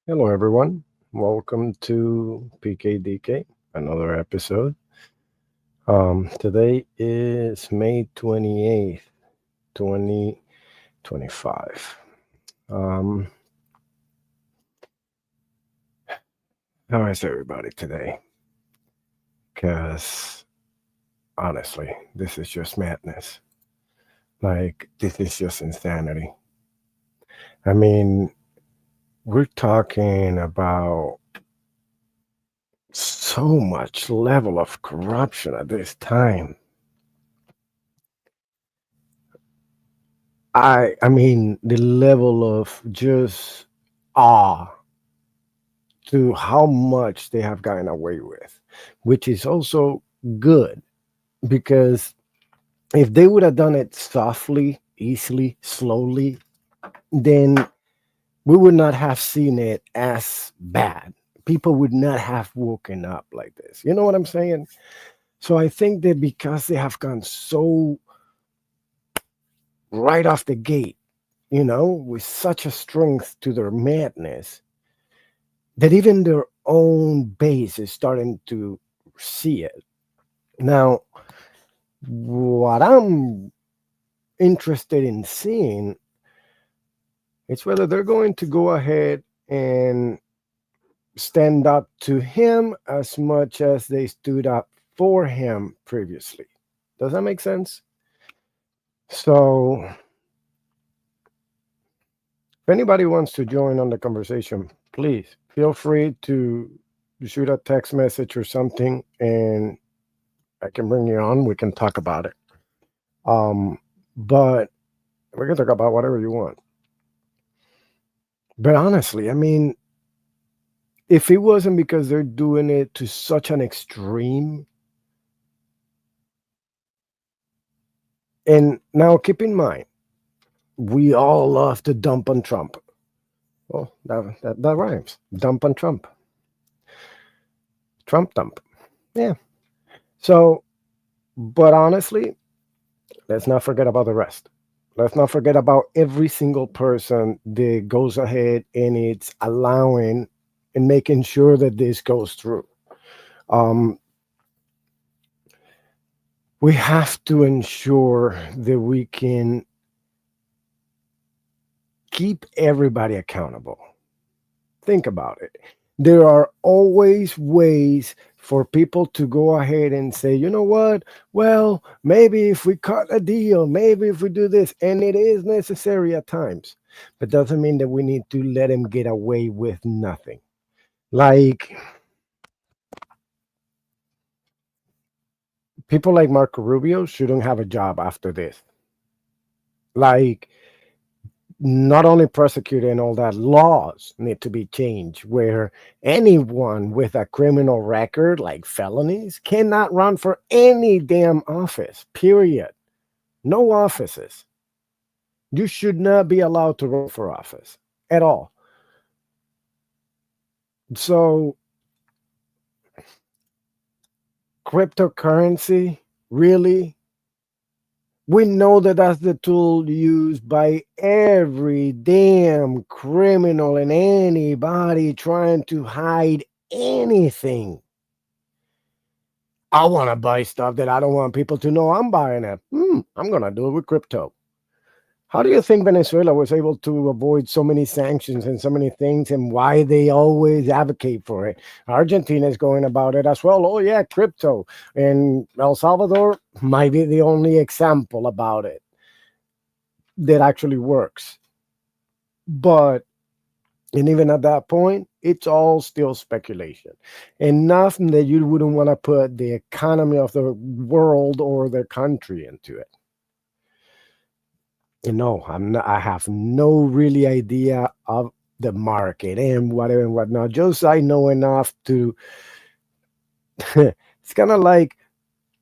Hello, everyone. Welcome to PKDK, another episode. Today is May 28th, 2025. Um, how is everybody today? Because honestly, this is just madness. Like, this is just insanity. I mean, we're talking about so much level of corruption at this time. I mean the level of just awe to how much they have gotten away with, which is also good because if they would have done it softly, easily, slowly, then we would not have seen it as bad. People would not have woken up like this. You know what I'm saying? So I think that because they have gone so right off the gate, with such a strength to their madness, that even their own base is starting to see it. Now, what I'm interested in seeing is whether they're going to go ahead and stand up to him as much as they stood up for him previously. Does that make sense? So, if anybody wants to join on the conversation, please feel free to shoot a text message or something, and I can bring you on. We can talk about it. Um, but we can talk about whatever you want. But honestly, I mean, if it wasn't because they're doing it to such an extreme, and now keep in mind, we all love to dump on Trump. Well, that rhymes. Dump on Trump. Trump dump. Yeah. So, but honestly, let's not forget about the rest. Let's not forget about every single person that goes ahead and it's allowing and making sure that this goes through. Um, we have to ensure that we can keep everybody accountable. Think about it. There are always ways for people to go ahead and say, you know what? Well, maybe if we cut a deal, maybe if we do this, and it is necessary at times, but doesn't mean that we need to let him get away with nothing. Like people like Marco Rubio shouldn't have a job after this. Like not only prosecuted and all that, laws need to be changed where anyone with a criminal record like felonies cannot run for any damn office, period. No offices. You should not be allowed to run for office at all. So cryptocurrency, really, we know that that's the tool used by every damn criminal and anybody trying to hide anything. I want to buy stuff that I don't want people to know I'm buying it. I'm going to do it with crypto. How do you think Venezuela was able to avoid so many sanctions and so many things and why they always advocate for it? Argentina is going about it as well. Oh, yeah, crypto. And El Salvador might be the only example about it that actually works. But, and even at that point, it's all still speculation and nothing that you wouldn't want to put the economy of the world or the country into it. No, I'm not, I have no really idea of the market and whatever and whatnot. Just I know enough to. It's kind of like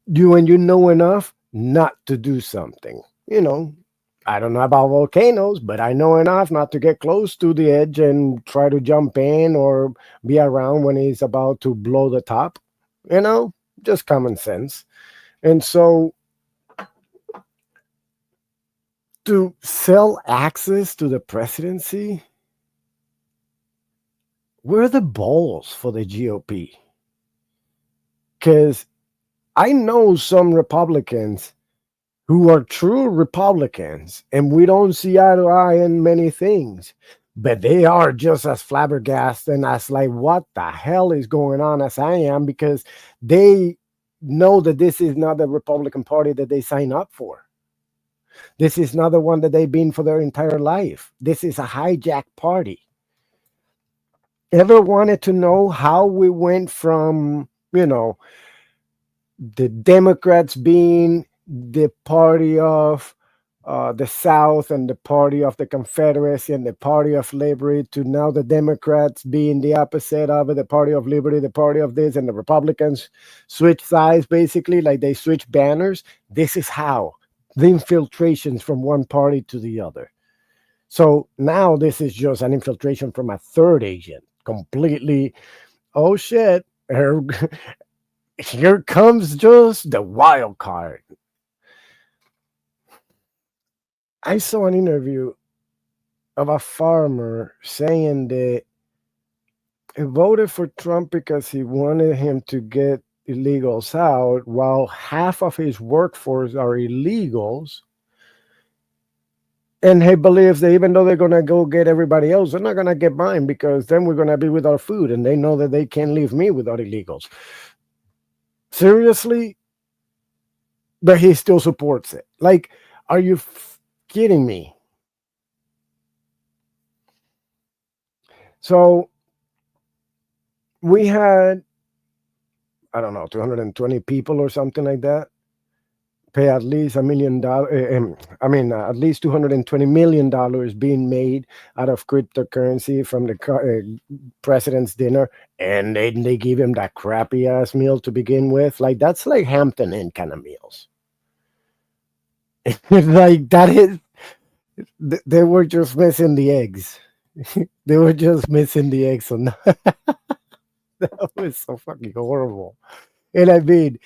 you when you know enough not to do something. I don't know about volcanoes, but I know enough not to get close to the edge and try to jump in or be around when it's about to blow the top. Just common sense. And so to sell access to the presidency, Where are the balls for the GOP? Because I know some Republicans who are true Republicans, and we don't see eye to eye in many things, but they are just as flabbergasted and as like, what the hell is going on as I am, because they know that this is not the Republican Party that they sign up for. This is not the one that they've been for their entire life. This is a hijacked party. Ever wanted to know how we went from, the Democrats being the party of the South and the party of the Confederacy and the party of liberty to now the Democrats being the opposite of it, the party of liberty, the party of this, and the Republicans switch sides basically, like they switch banners. This is how the infiltrations from one party to the other. So now this is just an infiltration from a third agent, completely. Oh shit! Here comes just the wild card. I saw an interview of a farmer saying that he voted for Trump because he wanted him to get illegals out, while half of his workforce are illegals. And he believes that even though they're going to go get everybody else, they're not going to get mine because then we're going to be without food. And they know that they can't leave me without illegals. Seriously? But he still supports it. Like, are you kidding me? So we had, I don't know, 220 people or something like that pay at least $1 million. At least $220 million being made out of cryptocurrency from the president's dinner, and then they give him that crappy ass meal to begin with. Like that's like Hampton Inn kind of meals. Like that is, they were just missing the eggs. They were just missing the eggs. So that was so fucking horrible. And I mean,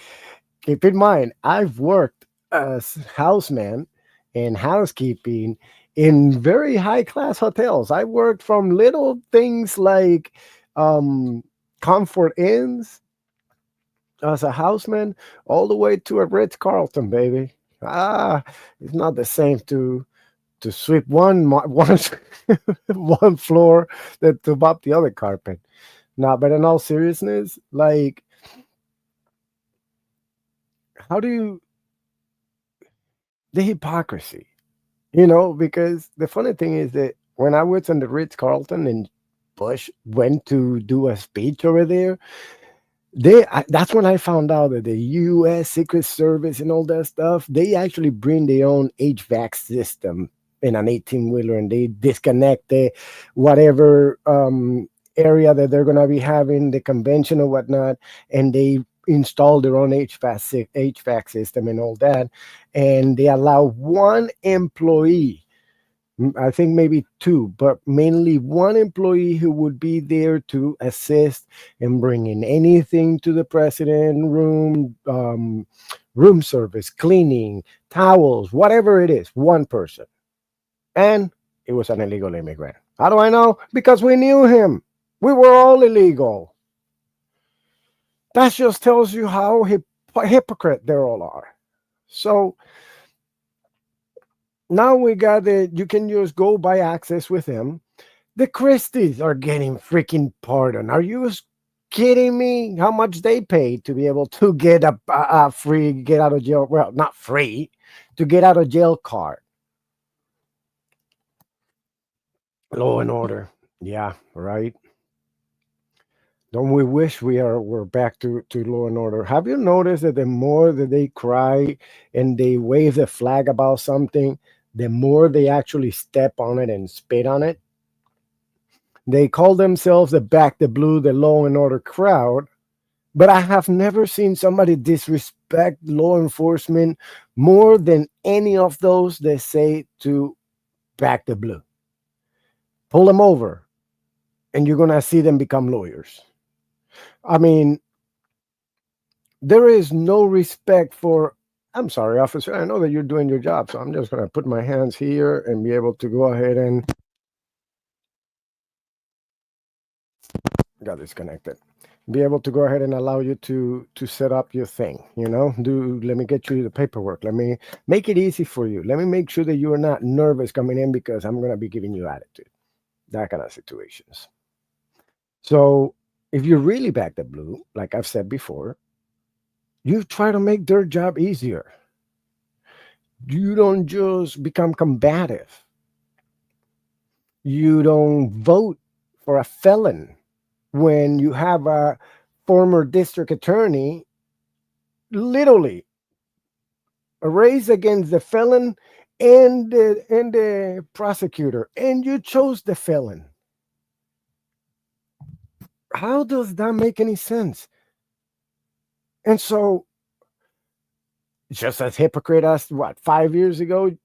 keep in mind, I've worked as houseman and housekeeping in very high class hotels. I worked from little things like um, comfort inns as a houseman all the way to a Ritz Carlton, baby. It's not the same to sweep one one floor than to mop the other carpet. No, but in all seriousness, like, how do you the hypocrisy? Because the funny thing is that when I was on the Ritz Carlton and Bush went to do a speech over there, that's when I found out that the U.S. Secret Service and all that stuff, they actually bring their own HVAC system in an 18-wheeler, and they disconnect the whatever area that they're going to be having the convention or whatnot, and they install their own HVAC system and all that, and they allow one employee, I think maybe two, but mainly one employee who would be there to assist in bringing anything to the president room, room service, cleaning, towels, whatever it is, one person. And it was an illegal immigrant. How do I know? Because we knew him. We were all illegal. That just tells you how hypocrite they all are. So now we got that you can just go buy access with him. The Christies are getting freaking pardon. Are you kidding me? How much they paid to be able to get a free get out of jail? Well, not free, to get out of jail card. Law and order. Yeah, right. Don't we wish we're back to law and order? Have you noticed that the more that they cry and they wave the flag about something, the more they actually step on it and spit on it? They call themselves the Back the Blue, the law and order crowd, but I have never seen somebody disrespect law enforcement more than any of those that say to back the blue. Pull them over, and you're gonna see them become lawyers. I mean, there is no respect for. I'm sorry, officer. I know that you're doing your job, so I'm just gonna put my hands here and be able to go ahead and got disconnected. Be able to go ahead and allow you to set up your thing. Do let me get you the paperwork. Let me make it easy for you. Let me make sure that you are not nervous coming in because I'm gonna be giving you attitude. That kind of situations. So if you really back the blue, like I've said before, you try to make their job easier. You don't just become combative. You don't vote for a felon when you have a former district attorney literally a race against the felon and the prosecutor, and you chose the felon. How does that make any sense? And so, just as hypocrite as what 5 years ago,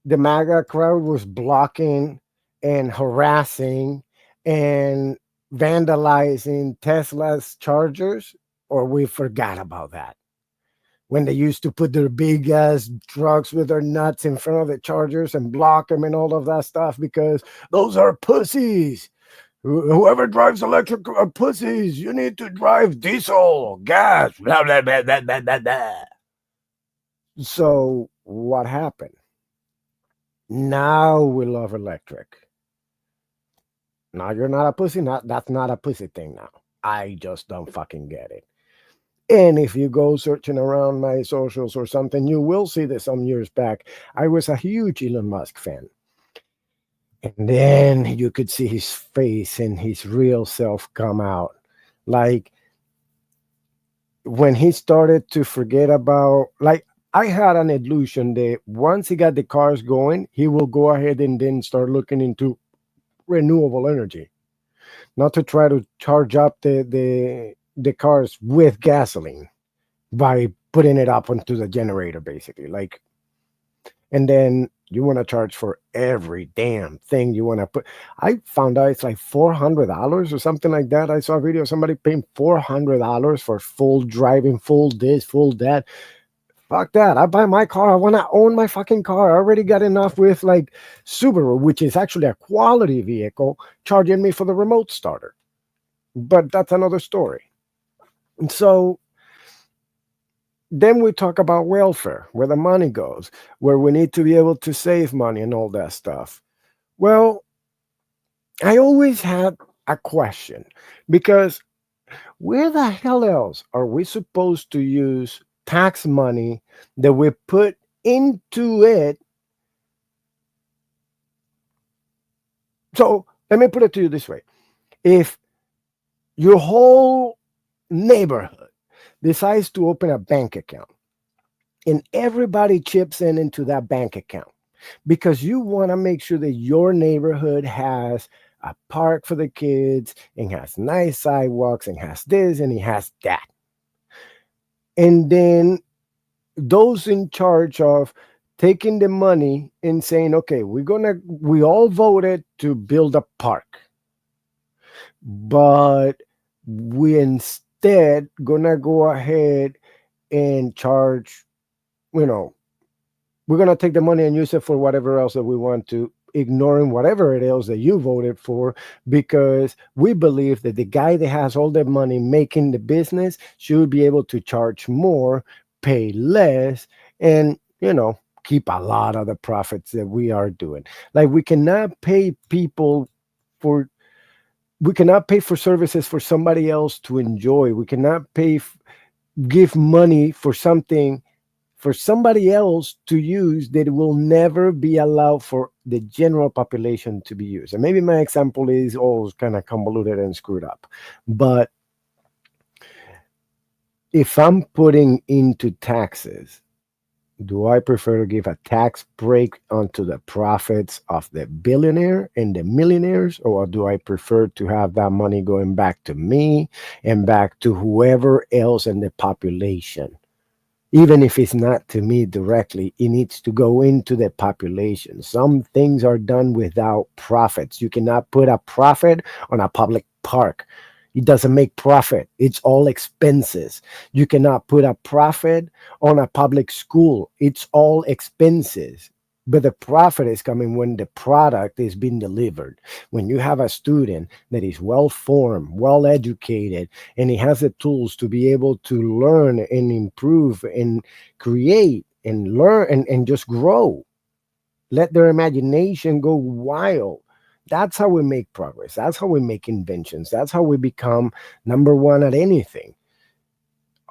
the MAGA crowd was blocking and harassing and vandalizing Tesla's chargers, or we forgot about that when they used to put their big ass trucks with their nuts in front of the chargers and block them and all of that stuff because those are pussies. Whoever drives electric are pussies. You need to drive diesel, gas, blah, blah, blah, blah, blah, blah, blah. So, what happened? Now we love electric. Now you're not a pussy. That's not a pussy thing now. I just don't fucking get it. And if you go searching around my socials or something, you will see that some years back, I was a huge Elon Musk fan. And then you could see his face and his real self come out. Like when he started to forget about, like, I had an illusion that once he got the cars going, he will go ahead and then start looking into renewable energy, not to try to charge up the cars with gasoline by putting it up onto the generator, basically. Like, and then you want to charge for every damn thing you want to put. I found out it's like $400 or something like that. I saw a video of somebody paying $400 for full driving, full this, full that. Fuck that. I buy my car. I want to own my fucking car. I already got enough with like Subaru, which is actually a quality vehicle, charging me for the remote starter. But that's another story. And so then we talk about welfare, where the money goes, where we need to be able to save money and all that stuff. Well, I always had a question because where the hell else are we supposed to use tax money that we put into it? So let me put it to you this way. If your whole neighborhood decides to open a bank account and everybody chips in into that bank account because you want to make sure that your neighborhood has a park for the kids and has nice sidewalks and has this and he has that. And then those in charge of taking the money and saying, okay, we all voted to build a park, but we instead gonna go ahead and charge, we're gonna take the money and use it for whatever else that we want to, ignoring whatever it is that you voted for, because we believe that the guy that has all the money making the business should be able to charge more, pay less, and keep a lot of the profits that we are doing. Like for we cannot pay for services for somebody else to enjoy. We cannot give money for something for somebody else to use that will never be allowed for the general population to be used. And maybe my example is all kind of convoluted and screwed up. But if I'm putting into taxes, do I prefer to give a tax break onto the profits of the billionaire and the millionaires, or do I prefer to have that money going back to me and back to whoever else in the population? Even if it's not to me directly, it needs to go into the population. Some things are done without profits. You cannot put a profit on a public park. It doesn't make profit. It's all expenses. You cannot put a profit on a public school. It's all expenses. But the profit is coming when the product is being delivered. When you have a student that is well formed, well educated, and he has the tools to be able to learn and improve and create and learn and just grow, let their imagination go wild. That's how we make progress. That's how we make inventions. That's how we become number one at anything.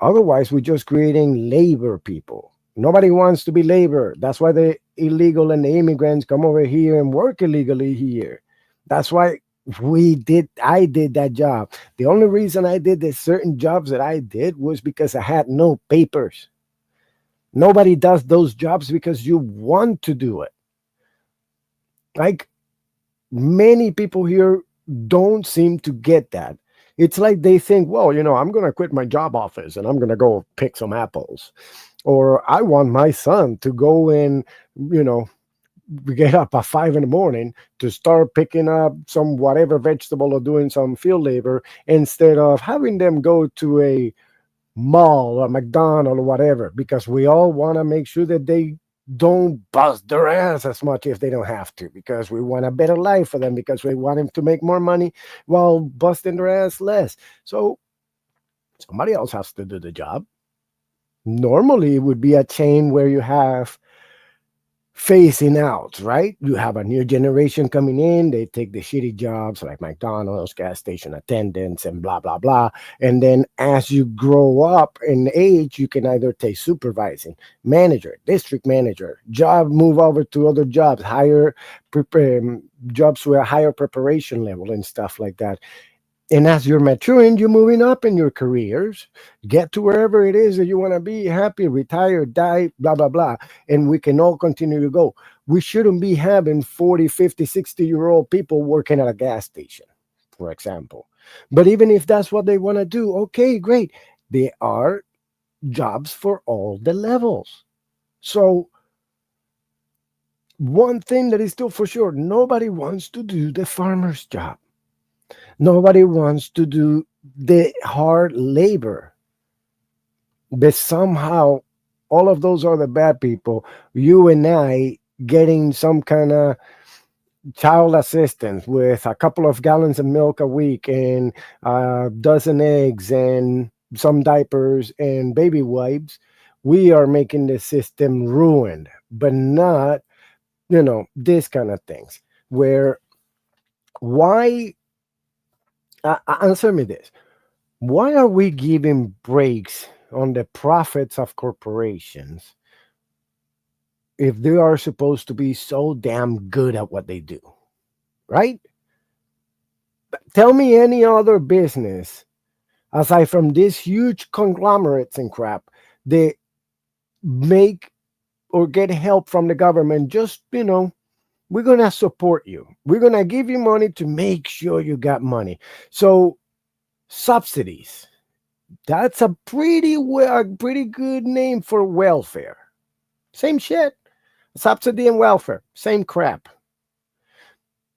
Otherwise, we're just creating labor people. Nobody wants to be labor. That's why the illegal and the immigrants come over here and work illegally here. That's why I did that job. The only reason I did the certain jobs that I did was because I had no papers. Nobody does those jobs because you want to do it. Like, many people here don't seem to get that. It's like they think, well, I'm going to quit my job office and I'm going to go pick some apples. Or I want my son to go and, you know, get up at 5 in the morning to start picking up some whatever vegetable or doing some field labor instead of having them go to a mall or McDonald's or whatever, because we all want to make sure that they don't bust their ass as much if they don't have to, because we want a better life for them, because we want them to make more money while busting their ass less. So somebody else has to do the job. Normally, it would be a chain where you have phasing out, right? You have a new generation coming in, they take the shitty jobs like McDonald's, gas station attendants, and blah, blah, blah. And then as you grow up in age, you can either take supervising, manager, district manager, job, move over to other jobs, higher jobs with a higher preparation level and stuff like that. And as you're maturing, you're moving up in your careers, get to wherever it is that you want to be, happy, retire, die, blah, blah, blah. And we can all continue to go. We shouldn't be having 40, 50, 60-year-old people working at a gas station, for example. But even if that's what they want to do, okay, great. There are jobs for all the levels. So, one thing that is still for sure, nobody wants to do the farmer's job. Nobody wants to do the hard labor. But somehow, all of those are the bad people. You and I getting some kind of child assistance with a couple of gallons of milk a week and a dozen eggs and some diapers and baby wipes, we are making the system ruined, but not, this kind of things. Where, why, answer me this. Why are we giving breaks on the profits of corporations if they are supposed to be so damn good at what they do? Right? Tell me any other business aside from these huge conglomerates and crap that make or get help from the government. Just, we're going to support you. We're going to give you money to make sure you got money. So, subsidies. That's a pretty good name for welfare. Same shit. Subsidy and welfare. Same crap.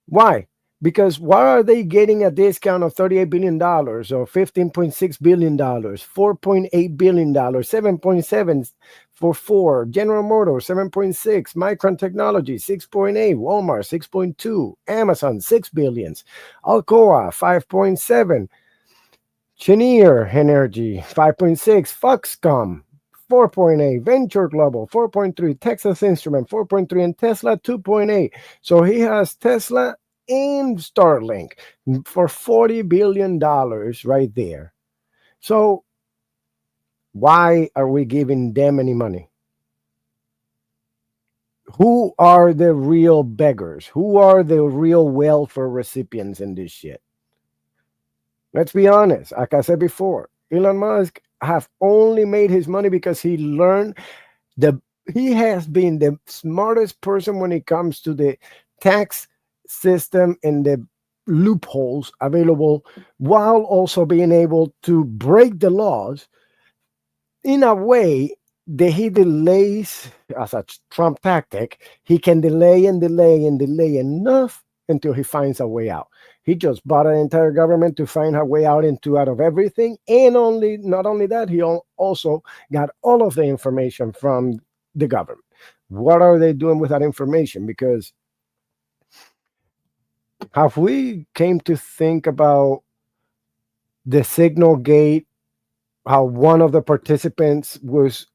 Why? Because why are they getting a discount of $38 billion or $15.6 billion, $4.8 billion, 7.7 for Ford, General Motors, 7.6, Micron Technology, 6.8, Walmart, 6.2, Amazon, 6 billions, Alcoa, 5.7, Cheniere Energy, 5.6, Foxconn, 4.8, Venture Global, 4.3, Texas Instrument, 4.3, and Tesla, 2.8. So he has Tesla and Starlink for $40 billion right there. So why are we giving them any money? Who are the real beggars? Who are the real welfare recipients in this shit? Let's be honest. Like I said before, Elon Musk have only made his money because he has been the smartest person when it comes to the tax system and the loopholes available, while also being able to break the laws in a way that he delays, as a Trump tactic. He can delay and delay and delay enough until he finds a way out. He just bought an entire government to find a way out of everything, and not only that, he also got all of the information from the government. what are they doing with that information? Because have we came to think about the signal gate, how one of the participants was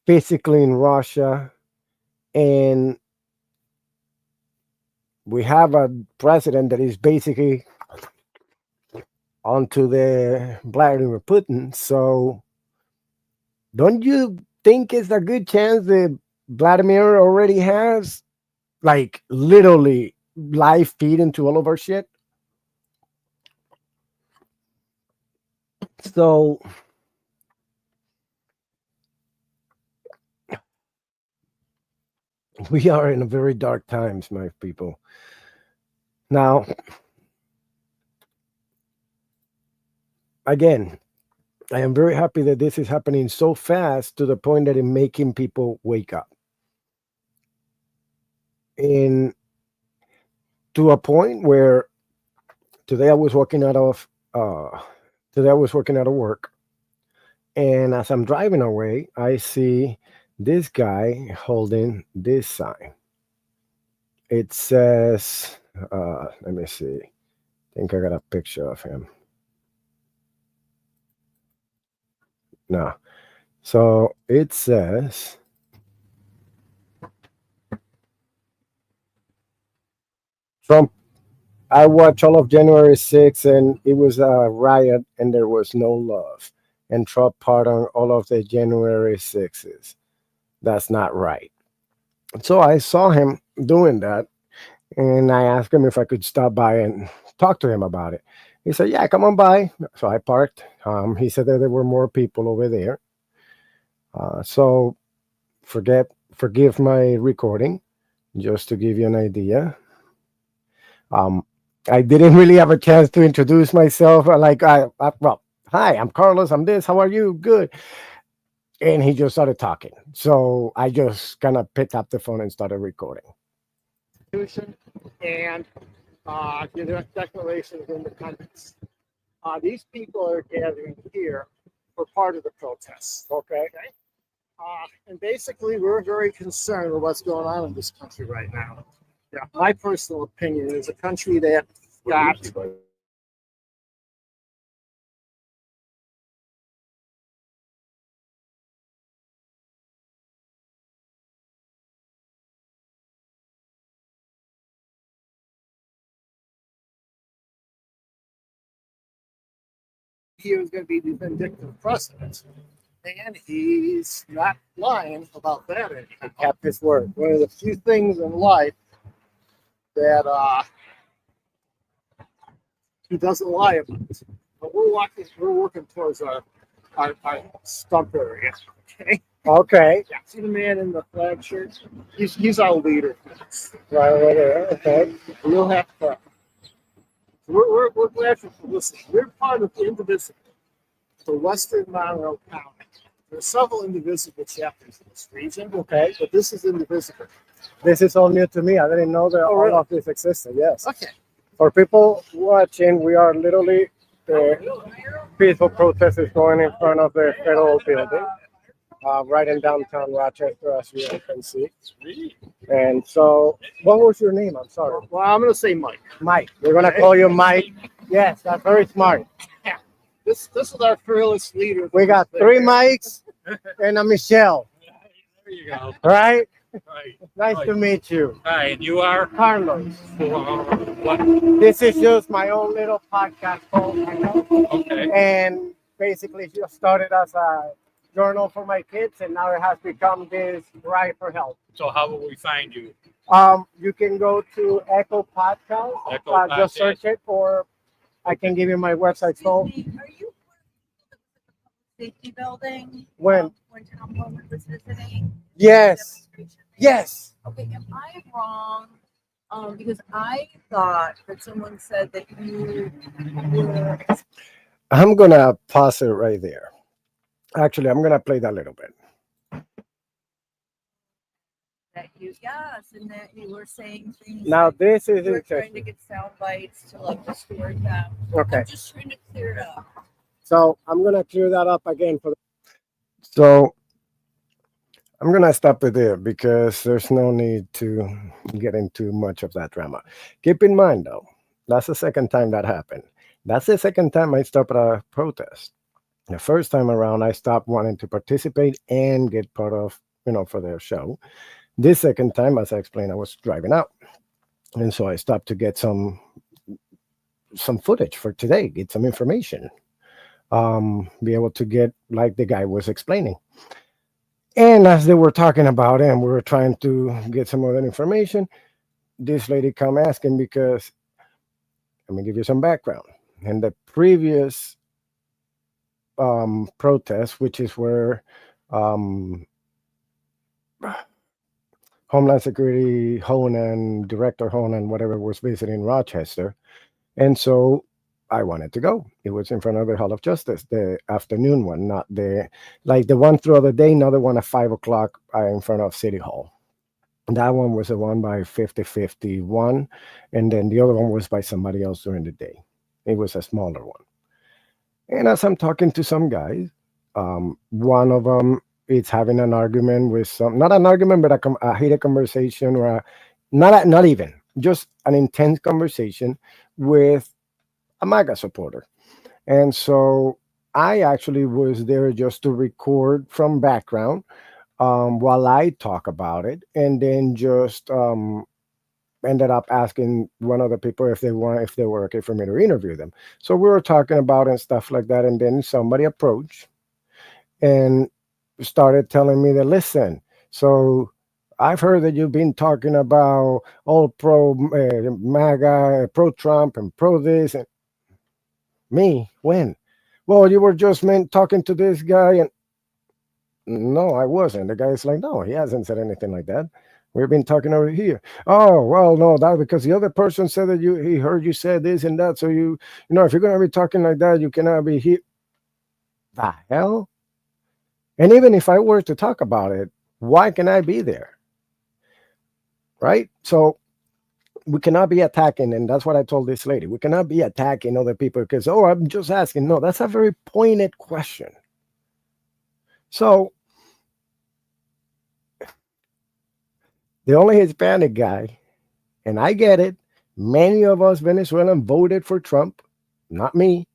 physically in Russia, and we have a president that is basically onto the Vladimir Putin. So don't you think it's a good chance that Vladimir already has like literally live feed into all of our shit? So we are in a very dark times, my people. Now, again, I am very happy that this is happening so fast to the point that it's making people wake up. And to a point where today I was walking out of today I was working out of work, and as I'm driving away, I see this guy holding this sign. It says, let me see. I think I got a picture of him. No. So it says, Trump. I watched all of January 6th, and it was a riot, and there was no love. And Trump pardoned all of the January 6s. That's not right. So I saw him doing that, and I asked him if I could stop by and talk to him about it. He said, "Yeah, come on by." So I parked. He said that there were more people over there. So forgive my recording, just to give you an idea. Um, I didn't really have a chance to introduce myself. Well, hi, I'm Carlos. I'm this. How are you? Good. And he just started talking. So I just kind of picked up the phone and started recording. And the Declaration of Independence. These people are gathering here for part of the protests. Okay. And basically, we're very concerned with what's going on in this country right now. Yeah, my personal opinion is a country that got he was going to be the vindictive president. And he's not lying about that anymore. He kept his word. One of the few things in life that he doesn't lie about. But we're working towards our stump area. Okay. Okay. Yeah. See the man in the flag shirt? He's our leader. Right over there. Okay. We'll have to. We're glad for listening. We're part of the Indivisible, the Western Monroe County. There are several indivisible chapters in this region. Okay. But this is indivisible. This is all new to me. I didn't know that all of this existed. Yes. Okay. For people watching, we are literally peaceful protest is going in front of the federal building, right in downtown Rochester, as you can see. And so, what was your name? I'm sorry. Well, I'm going to say Mike. Mike. We're going to call you Mike. Yes, that's very smart. Yeah. This is our fearless leader. We got 3 Mikes and a Michelle. There you go. Right? Right. Nice to meet you. Hi, and you are? Carlos. What? This is just my own little podcast called Okay. And basically just started as a journal for my kids, and now it has become this Cry for Help. So how will we find you? You can go to Echo Podcast. Just search it, or I can give you my website. So, Are you safety building? When Tom Bowman was visiting? Yes. Yes. Okay, am I wrong? Because I thought that someone said that you were. I'm gonna pause it right there. Actually, I'm gonna play that a little bit. Yes, and that you were saying things. Now like this is you were trying interesting. to get sound bites to like distort them. Okay. I'm just trying to clear it up. So I'm gonna clear that up again for. So I'm gonna stop it there because there's no need to get into much of that drama. Keep in mind, though, that's the second time that happened. That's the second time I stopped at a protest. The first time around, I stopped wanting to participate and get part of, for their show. This second time, as I explained, I was driving out, and so I stopped to get some footage for today, get some information, be able to get like the guy was explaining. And as they were talking about it, and we were trying to get some of that information, this lady come asking because let me give you some background. In the previous protest, which is where um, Homeland Security Honan, Director Honan, whatever, was visiting Rochester. And so I wanted to go. It was in front of the Hall of Justice, the afternoon one, not the one throughout the day, not the one at 5 o'clock in front of City Hall. That one was the one by 5051, and then the other one was by somebody else during the day. It was a smaller one. And as I'm talking to some guys, one of them is having an argument with not an argument, but a heated conversation, or not even, just an intense conversation with a MAGA supporter. And so I actually was there just to record from background while I talk about it, and then just ended up asking one of the people if they were okay for me to interview them. So we were talking about and stuff like that, and then somebody approached and started telling me that, listen, so I've heard that you've been talking about all pro MAGA, pro Trump, and pro this. And me, when? Well, you were just talking to this guy, and no, I wasn't. The guy's like, no, he hasn't said anything like that. We've been talking over here. Oh, well, no, that because the other person said that he heard you say this and that. So if you're gonna be talking like that, you cannot be here. The hell? And even if I were to talk about it, why can I be there? Right? So we cannot be attacking, and that's what I told this lady. We cannot be attacking other people because, oh, I'm just asking. No, that's a very pointed question. So the only Hispanic guy, and I get it, many of us Venezuelan voted for Trump, not me,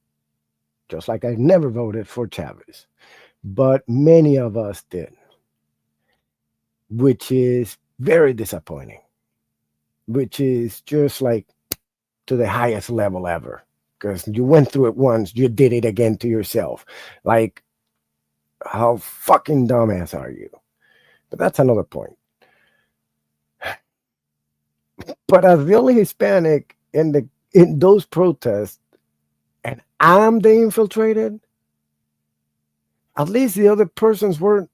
just like I never voted for Chavez, but many of us did, which is very disappointing, which is just like to the highest level ever, because you went through it once, you did it again to yourself. Like, how fucking dumbass are you? But that's another point. But as the only Hispanic in those protests, and I'm the infiltrated, at least the other persons were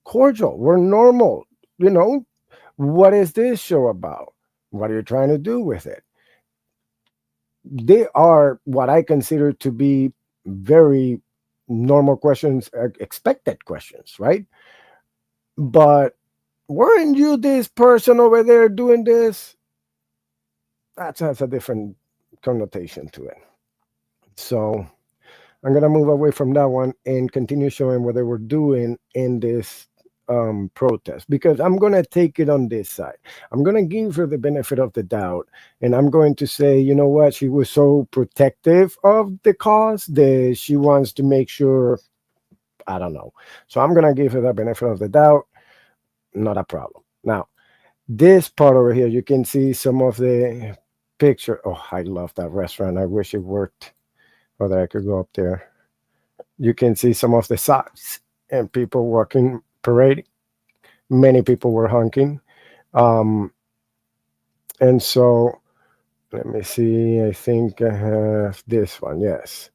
cordial, were normal. What is this show about? What are you trying to do with it? They are what I consider to be very normal questions, expected questions, right? But weren't you this person over there doing this? That has a different connotation to it. So I'm going to move away from that one and continue showing what they were doing in this protest, because I'm going to take it on this side. I'm going to give her the benefit of the doubt, and I'm going to say, you know what, she was so protective of the cause that she wants to make sure, I don't know. So I'm going to give her the benefit of the doubt. Not a problem. Now, this part over here, you can see some of the picture. Oh, I love that restaurant. I wish it worked, or that I could go up there. You can see some of the sides and people walking, parading. Many people were honking. And so, let me see. I think I have this one. Yes.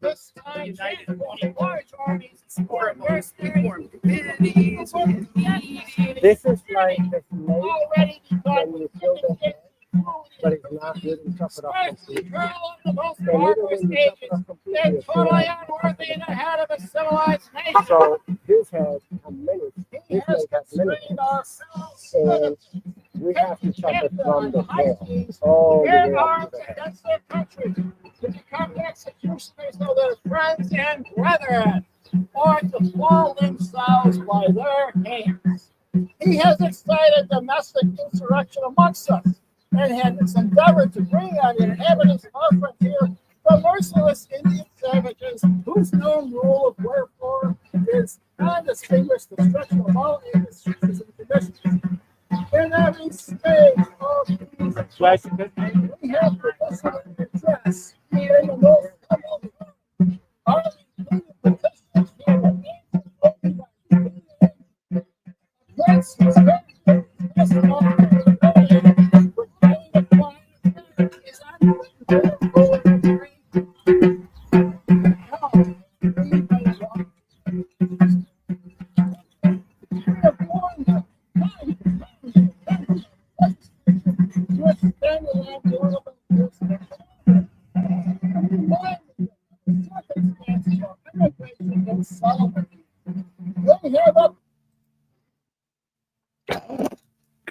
This time, large armies support form communities. This is like the snake Already when you feel the but it's not really tough enough Especially completely. girl of the most And even barbarous when you tough ages, enough completely, they're it's still totally not unworthy in the head of a civilized nation. so his head has many. He His has leg has many constrained ourselves and we have to chop it from the tail all the bear way up to arms the head. against their country to become executioners of their friends and brethren, or to fall themselves by their hands. He has excited domestic insurrection amongst us, and has endeavored to bring on the inhabitants of our frontier the merciless Indian savages, whose known rule of wherefore is undistinguished destruction of all industries and conditions. In every stage of these adjustments, we have professionally addressed in the most humble terms our leading petitions for the against his character as an author with many upon is unbelievable.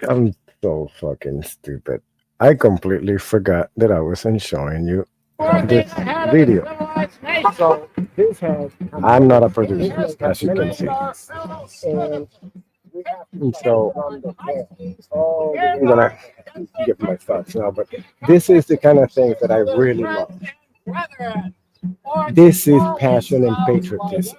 I'm so fucking stupid. I completely forgot that I wasn't showing you this video. So his head. I'm not a producer, as you can see. And so I'm gonna give my thoughts now, but this is the kind of things that I really love. This is passion and patriotism.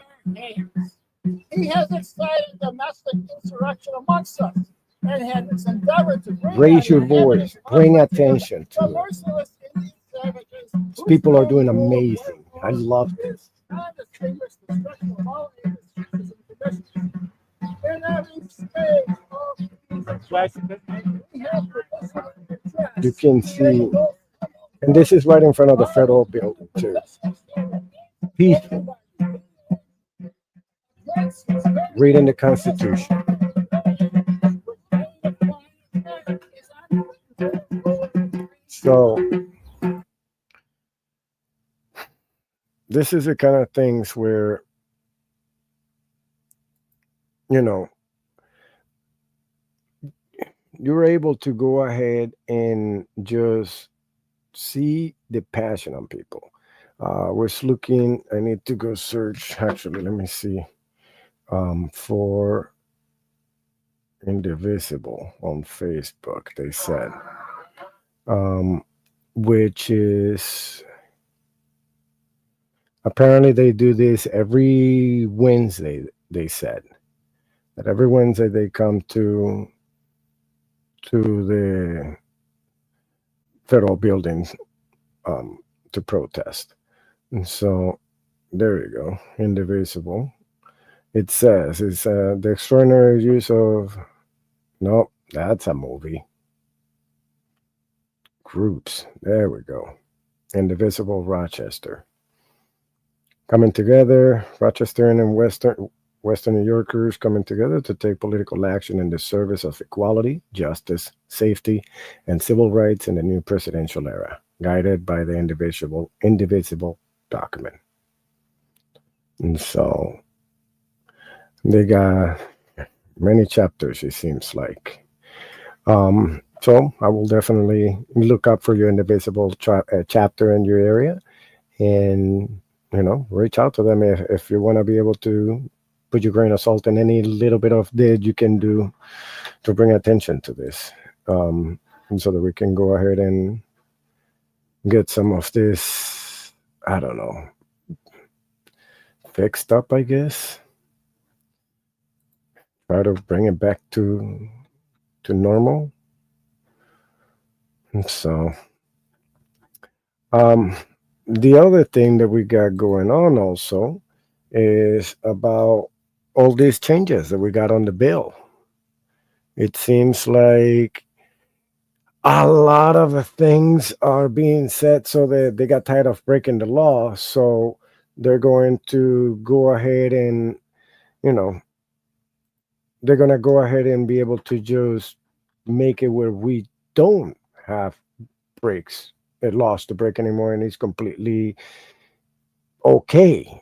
He has excited domestic insurrection amongst us, and has endeavored to bring Raise your voice, bring attention to it. merciless Indian savages. These people are doing amazing. I love this. Undistinguished destruction of all industries and conditions. In every stage of these adjustments, we have professionally addressed You can see, and this is right in front of the federal building too. Peaceful, reading the Constitution. So this is the kind of things where, you know, you're able to go ahead and just see the passion on people. Was looking. I need to go search. Actually, let me see. For Indivisible on Facebook, they said, um, which is apparently they do this every Wednesday. They said that every Wednesday they come to the federal buildings to protest. And so there you go, Indivisible. It says it's the extraordinary use of. No, that's a movie. Groups. There we go. Indivisible Rochester. Coming together, Rochester and Western New Yorkers coming together to take political action in the service of equality, justice, safety, and civil rights in the new presidential era, guided by the indivisible document. And so they got many chapters, it seems like. So I will definitely look up for your indivisible chapter in your area, and reach out to them if you want to be able to put your grain of salt in any little bit of that you can do to bring attention to this, and so that we can go ahead and get some of this, I don't know, fixed up, I guess. Try to bring it back to normal. And so the other thing that we got going on also is about all these changes that we got on the bill. It seems like a lot of the things are being said so that they got tired of breaking the law. So they're going to go ahead and, you know, they're going to go ahead and be able to just make it where we don't have breaks, it lost the break anymore, and it's completely okay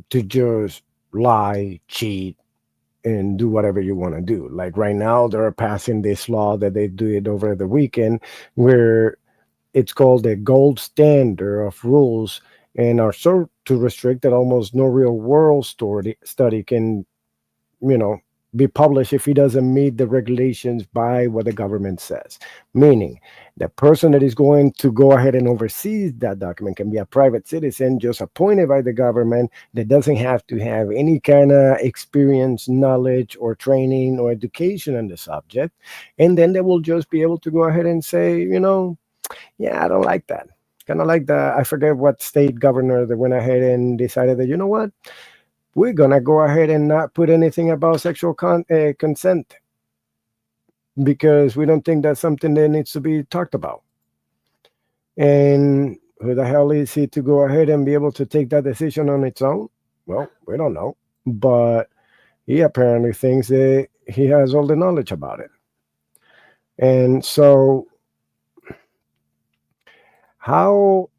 to just lie, cheat, and do whatever you want to do. Like right now, they're passing this law that they do it over the weekend, where it's called the gold standard of rules, and are so to restrict that almost no real world study can, you know, be published if he doesn't meet the regulations by what the government says. Meaning, the person that is going to go ahead and oversee that document can be a private citizen just appointed by the government that doesn't have to have any kind of experience, knowledge, or training or education on the subject. And then they will just be able to go ahead and say, yeah, I don't like that. Kind of like I forget what state governor that went ahead and decided that, we're gonna go ahead and not put anything about sexual consent because we don't think that's something that needs to be talked about. And who the hell is he to go ahead and be able to take that decision on its own? Well, we don't know, but he apparently thinks that he has all the knowledge about it. And so, how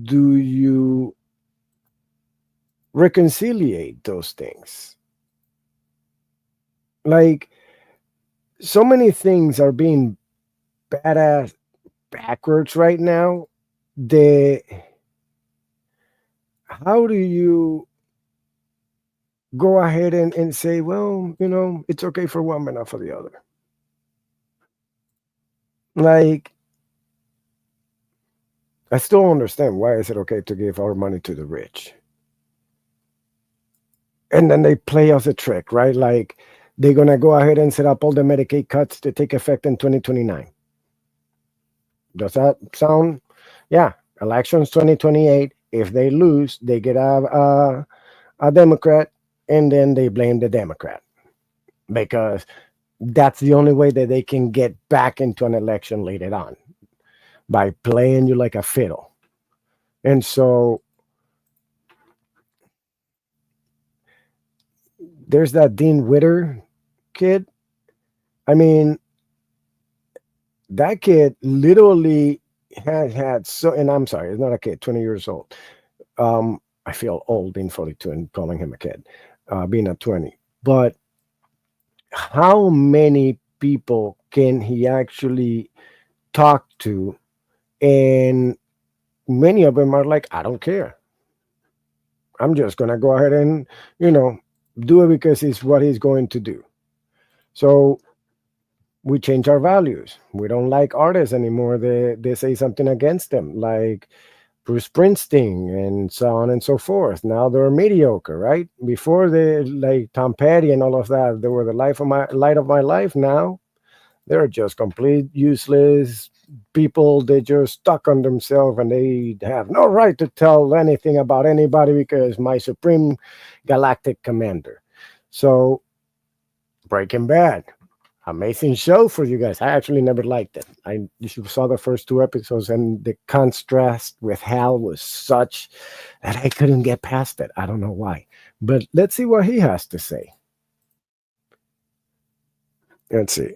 do you reconciliate those things? Like, so many things are being badass backwards right now. The How do you go ahead and say, well, it's okay for one but not for the other? Like, I still don't understand, why is it okay to give our money to the rich? And then they play us a trick, right? Like, they're gonna go ahead and set up all the Medicaid cuts to take effect in 2029. Does that sound? Yeah, elections 2028. If they lose, they get a Democrat, and then they blame the Democrat because that's the only way that they can get back into an election later on, by playing you like a fiddle. And so there's that Dean Witter kid. I mean, that kid literally has had so, and I'm sorry, it's not a kid, 20 years old. I feel old being 42 and calling him a kid, being at 20. But how many people can he actually talk to? And many of them are like, I don't care. I'm just going to go ahead and, you know, do it because it's what he's going to do. So we change our values. We don't like artists anymore. They say something against them, like Bruce Springsteen and so on and so forth. Now they're mediocre, right? Before they like Tom Petty and all of that, they were the light of my life. Now they're just complete useless people. They just stuck on themselves and they have no right to tell anything about anybody because my supreme galactic commander. So Breaking Bad, amazing show for you guys. I actually never liked it. I just saw the first two episodes, and the contrast with Hal was such that I couldn't get past it. I don't know why. But let's see what he has to say. Let's see.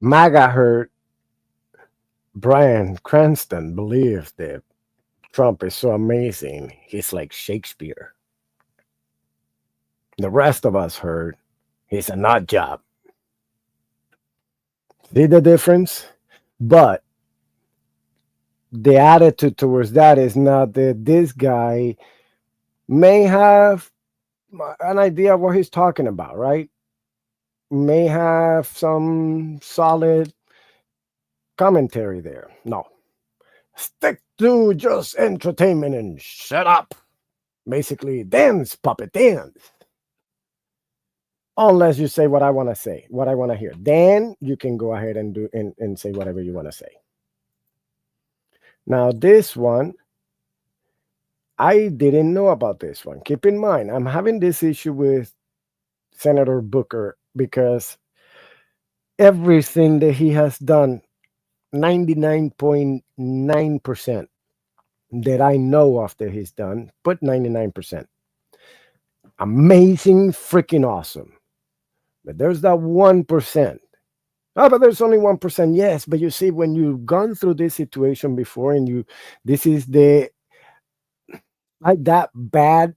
MAGA heard Brian Cranston believes that Trump is so amazing, he's like Shakespeare. The rest of us heard he's a nut job. See the difference? But the attitude towards that is not that this guy may have an idea of what he's talking about, right? May have some solid commentary there. No. Stick to just entertainment and shut up. Basically, dance, puppet, dance. Unless you say what I want to say, what I want to hear. Then you can go ahead and do and say whatever you want to say. Now, this one, I didn't know about this one. Keep in mind, I'm having this issue with Senator Booker because everything that he has done, 99.9% that I know of that he's done, but 99%. Amazing, freaking awesome. But there's that 1%. Oh, but there's only 1%. Yes, but you see, when you've gone through this situation before and this is the, like that bad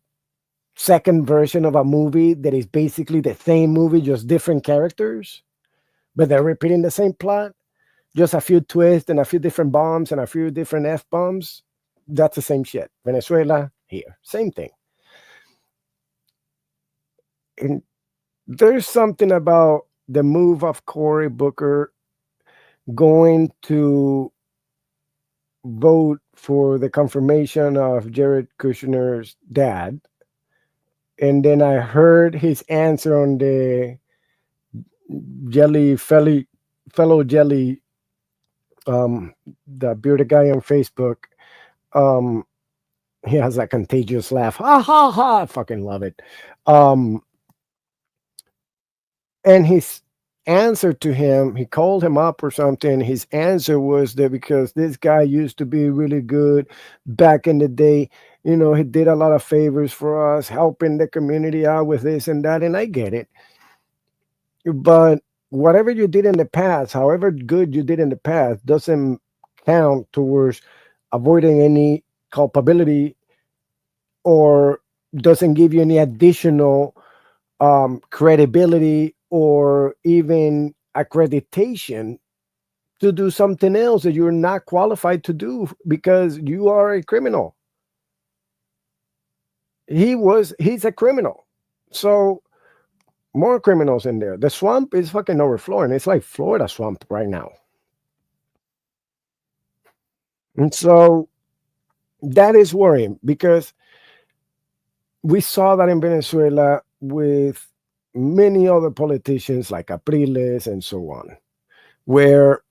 second version of a movie that is basically the same movie, just different characters, but they're repeating the same plot, just a few twists and a few different bombs and a few different F bombs. That's the same shit. Venezuela, here, same thing. And there's something about the move of Cory Booker going to vote for the confirmation of Jared Kushner's dad. And then I heard his answer on the fellow jelly, the bearded guy on Facebook. Um, he has that contagious laugh. Ha ha ha. I fucking love it. And his answer to him, he called him up or something. His answer was that because this guy used to be really good back in the day, he did a lot of favors for us, helping the community out with this and that. And I get it. But whatever you did in the past, however good you did in the past, doesn't count towards avoiding any culpability or doesn't give you any additional credibility or even accreditation to do something else that you're not qualified to do because you are a criminal. He's a criminal. So more criminals in there. The swamp is fucking overflowing. It's like Florida swamp right now. And so that is worrying because we saw that in Venezuela with many other politicians like Capriles and so on, where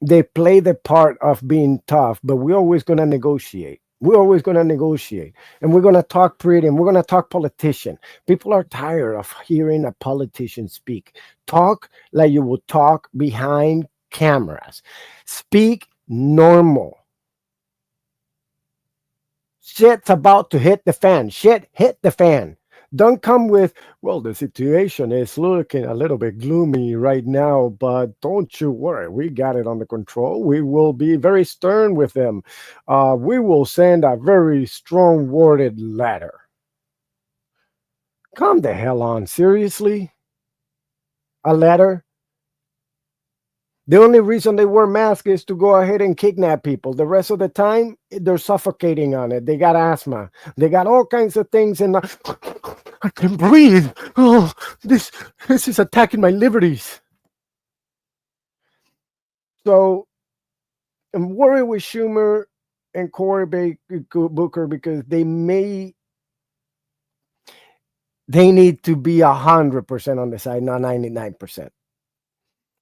they play the part of being tough, but we're always going to negotiate. We're always going to negotiate and we're going to talk pretty and we're going to talk politician. People are tired of hearing a politician speak. Talk like you would talk behind cameras. Speak normal. Shit's about to hit the fan. Shit hit the fan. Don't come with, well, the situation is looking a little bit gloomy right now, but don't you worry. We got it under control. We will be very stern with them. We will send a very strong worded letter. Come the hell on. Seriously? A letter? The only reason they wear masks is to go ahead and kidnap people. The rest of the time, they're suffocating on it. They got asthma. They got all kinds of things. And I can breathe. Oh, this is attacking my liberties. So I'm worried with Schumer and Cory Booker because they need to be 100% on the side, not 99%.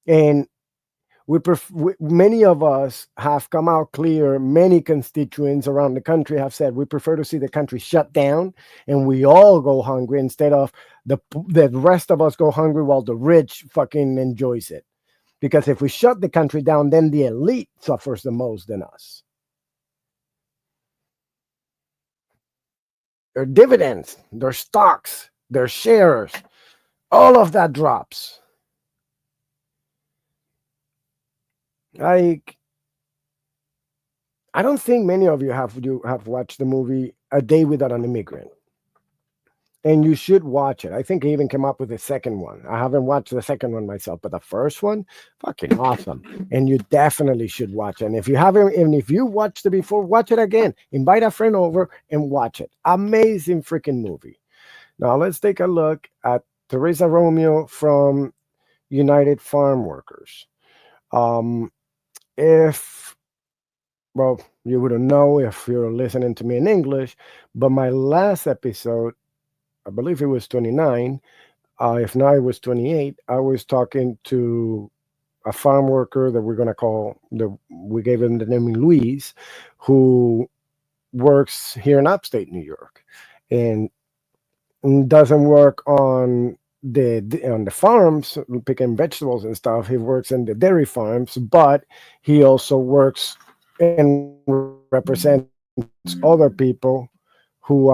And many of us have come out clear. Many constituents around the country have said we prefer to see the country shut down and we all go hungry instead of the rest of us go hungry while the rich fucking enjoys it. Because if we shut the country down, then the elite suffers the most than us. Their dividends, their stocks, their shares, all of that drops. Like, I don't think many of you have watched the movie A Day Without an Immigrant. and you should watch it. I think he even came up with a second one. I haven't watched the second one myself, but the first one, fucking awesome. And you definitely should watch it. And if you haven't, and if you watched it before, watch it again. Invite a friend over and watch it. Amazing freaking movie. Now let's take a look at Teresa Romeo from United Farm Workers. Um, if well, you wouldn't know if you're listening to me in English, but my last episode, I believe it was 29. If not, it was 28. I was talking to a farm worker that we're gonna call we gave him the name Luis, who works here in upstate New York, and doesn't work on the farms picking vegetables and stuff. He works in the dairy farms, but he also works and represents other people who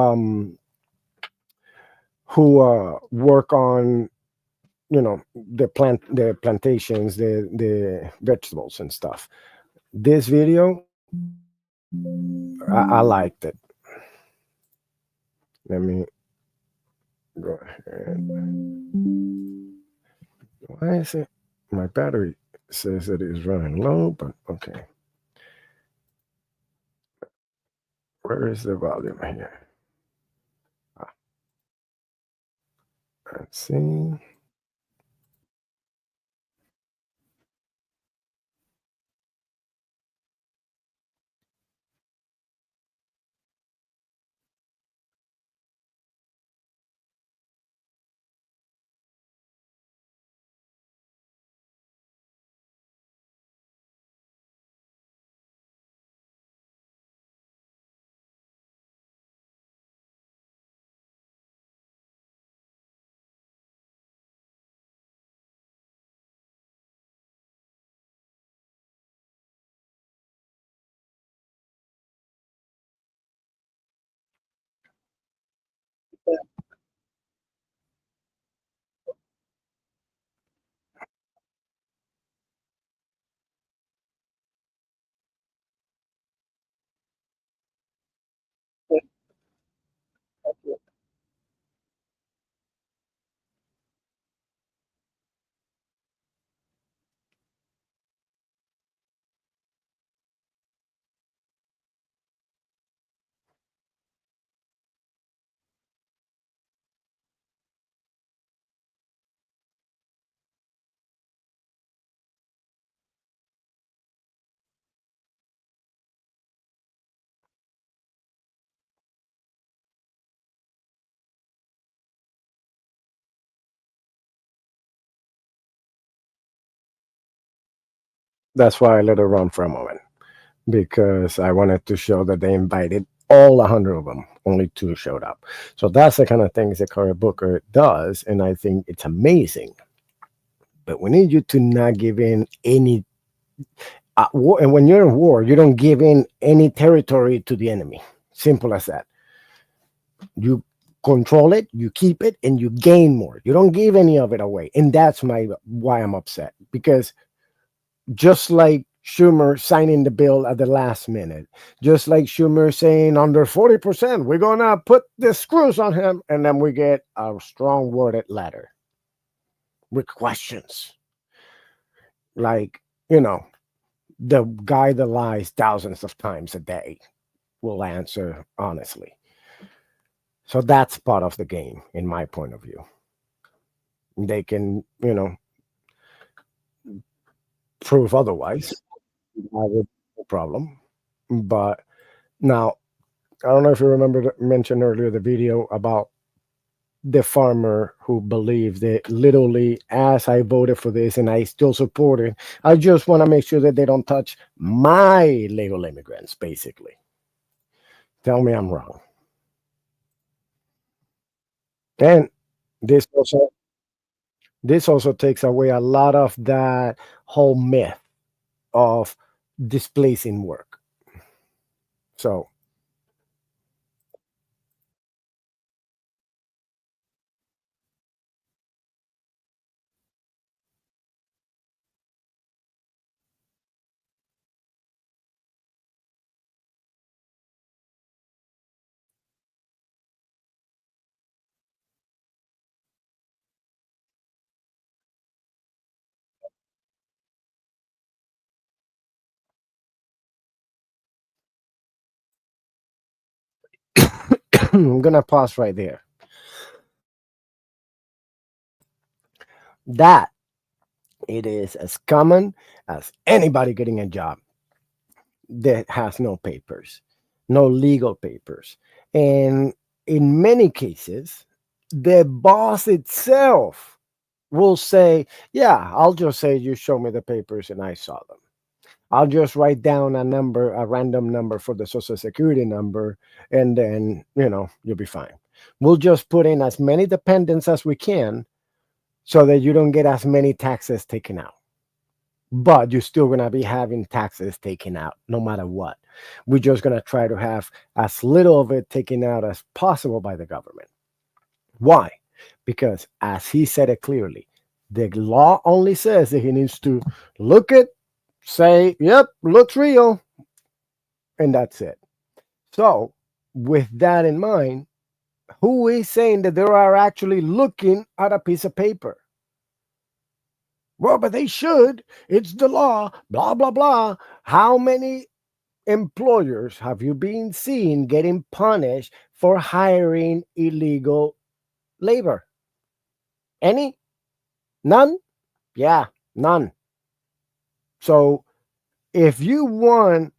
work on, the plantations, the vegetables and stuff. This video, I liked it. Let me go ahead. Why is it my battery says it is running low, but okay. Where is the volume here? Ah, let's see. That's why I let it run for a moment, because I wanted to show that they invited all 100 of them. Only two showed up. So that's the kind of things that Cory Booker does, and I think it's amazing. But we need you to not give in any war. And when you're in war, you don't give in any territory to the enemy. Simple as that. You control it, you keep it, and you gain more. You don't give any of it away. And that's my why I'm upset. Because just like Schumer signing the bill at the last minute, just like Schumer saying under 40%, we're gonna put the screws on him, and then we get a strong worded letter with questions. Like, the guy that lies thousands of times a day will answer honestly. So that's part of the game, in my point of view. They can, prove otherwise. I would no problem. But now, I don't know if you remember mentioned earlier the video about the farmer who believed that literally, as I voted for this and I still support it, I just want to make sure that they don't touch my legal immigrants, basically. Tell me I'm wrong. And this also this also takes away a lot of that whole myth of displacing work. So I'm gonna pause right there. That it is as common as anybody getting a job that has no papers, no legal papers. And in many cases, the boss itself will say, yeah, I'll just say you show me the papers and I saw them. I'll just write down a number, a random number for the social security number, and then, you'll be fine. We'll just put in as many dependents as we can so that you don't get as many taxes taken out. But you're still going to be having taxes taken out no matter what. We're just going to try to have as little of it taken out as possible by the government. Why? Because, as he said it clearly, the law only says that he needs to look at, say, yep, looks real, and that's it. So, with that in mind, who is saying that they are actually looking at a piece of paper? Well, but they should. It's the law, blah, blah, blah. How many employers have you been seeing getting punished for hiring illegal labor? Any? None? Yeah, none. So if you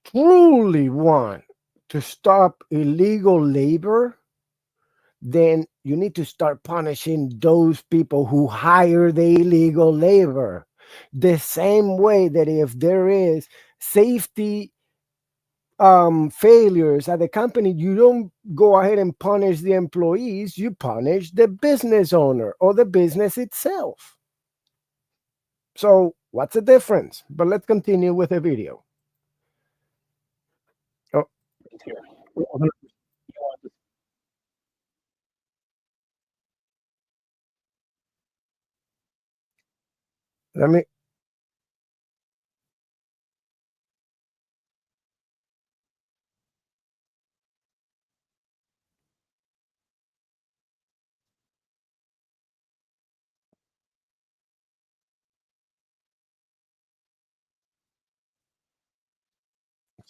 truly want to stop illegal labor, then you need to start punishing those people who hire the illegal labor. The same way that if there is safety failures at the company, you don't go ahead and punish the employees, you punish the business owner or the business itself. So, what's the difference? But let's continue with the video. Oh, let me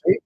see.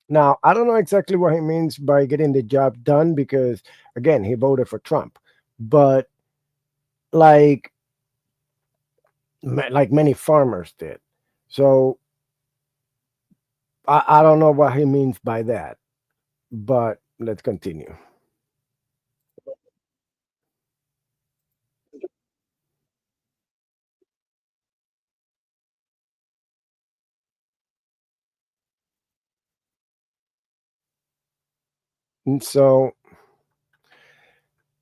Now, I don't know exactly what he means by getting the job done because, again, he voted for Trump. But like, like many farmers did. So I don't know what he means by that. But let's continue. And so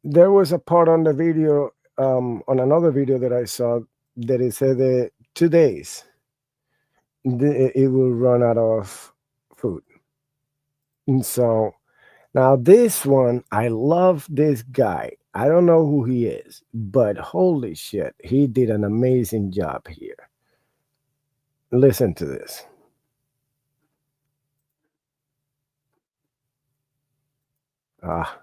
there was a part on the video, on another video that I saw, that it said that 2 days it will run out of food. And so now this one, I love this guy. I don't know who he is, but holy shit, he did an amazing job here. Listen to this. Ah,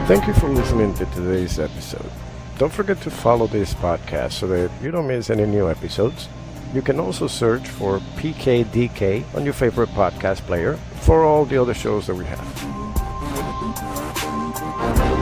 Thank you for listening to today's episode. Don't forget to follow this podcast so that you don't miss any new episodes. You can also search for PKDK on your favorite podcast player for all the other shows that we have.